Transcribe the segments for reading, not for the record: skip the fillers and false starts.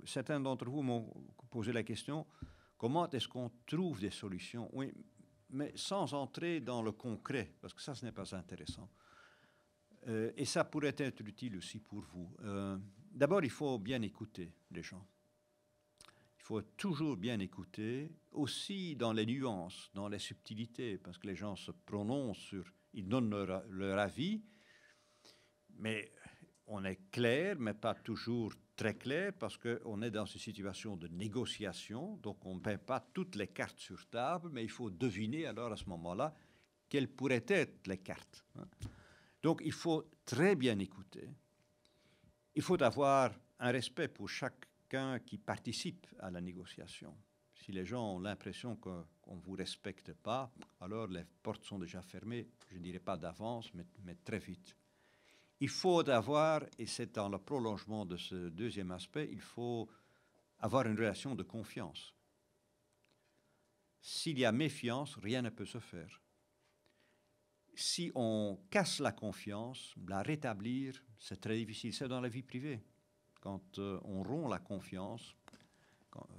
certains d'entre vous m'ont posé la question, comment est-ce qu'on trouve des solutions? Oui, mais sans entrer dans le concret, parce que ça, ce n'est pas intéressant. Et ça pourrait être utile aussi pour vous. D'abord, il faut bien écouter les gens. Il faut toujours bien écouter, aussi dans les nuances, dans les subtilités, parce que les gens se prononcent sur... Ils donnent leur avis, mais on est clair, mais pas toujours très clair, parce qu'on est dans une situation de négociation, donc on ne met pas toutes les cartes sur table, mais il faut deviner alors à ce moment-là quelles pourraient être les cartes. Donc il faut très bien écouter. Il faut avoir un respect pour chacun qui participe à la négociation. Si les gens ont l'impression qu'on ne vous respecte pas, alors les portes sont déjà fermées, je ne dirais pas d'avance, mais très vite. Il faut avoir, et c'est dans le prolongement de ce deuxième aspect, il faut avoir une relation de confiance. S'il y a méfiance, rien ne peut se faire. Si on casse la confiance, la rétablir, c'est très difficile. C'est dans la vie privée. Quand on rompt la confiance,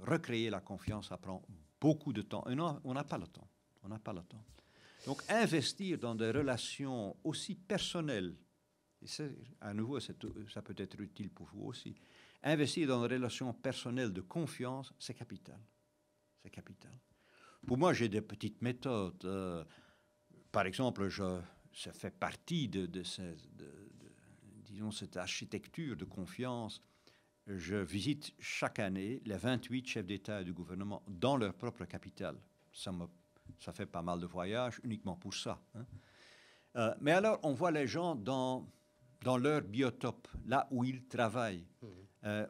recréer la confiance, ça prend beaucoup de temps. Et non, on n'a pas le temps. On n'a pas le temps. Donc, investir dans des relations aussi personnelles, et à nouveau, ça peut être utile pour vous aussi, investir dans des relations personnelles de confiance, c'est capital. C'est capital. Pour moi, j'ai des petites méthodes. Par exemple, ça fait partie disons, cette architecture de confiance. Je visite chaque année les 28 chefs d'État et de gouvernement dans leur propre capitale. Ça fait pas mal de voyages uniquement pour ça. Hein. Mais alors, on voit les gens dans leur biotope, là où ils travaillent.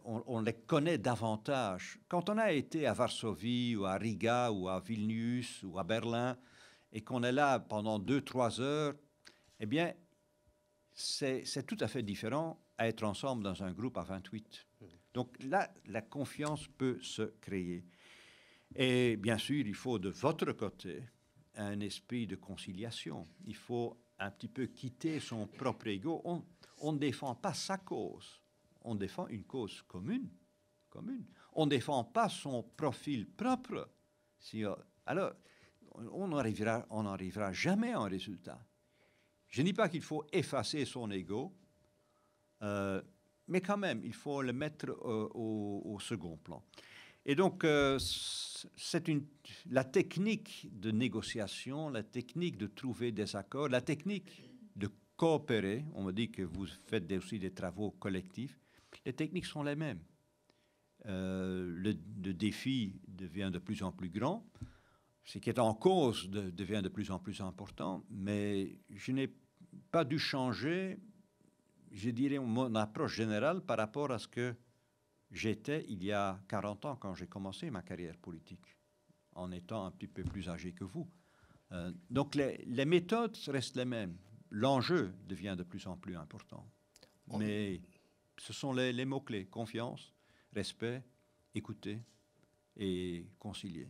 On les connaît davantage. Quand on a été à Varsovie, ou à Riga, ou à Vilnius, ou à Berlin, et qu'on est là pendant 2-3 heures, eh bien, c'est tout à fait différent à être ensemble dans un groupe à 28. Donc là, la confiance peut se créer. Et bien sûr, il faut de votre côté un esprit de conciliation. Il faut un petit peu quitter son propre ego. On ne défend pas sa cause. On défend une cause commune. On ne défend pas son profil propre. Alors, on n'arrivera jamais à un résultat. Je ne dis pas qu'il faut effacer son ego, mais quand même, il faut le mettre au second plan. Et donc, c'est la technique de négociation, la technique de trouver des accords, la technique de coopérer. On me dit que vous faites aussi des travaux collectifs. Les techniques sont les mêmes. Le défi devient de plus en plus grand. Ce qui est en cause devient de plus en plus important. Mais je n'ai pas dû changer, je dirais, mon approche générale par rapport à ce que j'étais il y a 40 ans quand j'ai commencé ma carrière politique, en étant un petit peu plus âgé que vous. Donc les méthodes restent les mêmes. L'enjeu devient de plus en plus important. Mais ce sont les mots-clés: confiance, respect, écouter et concilier.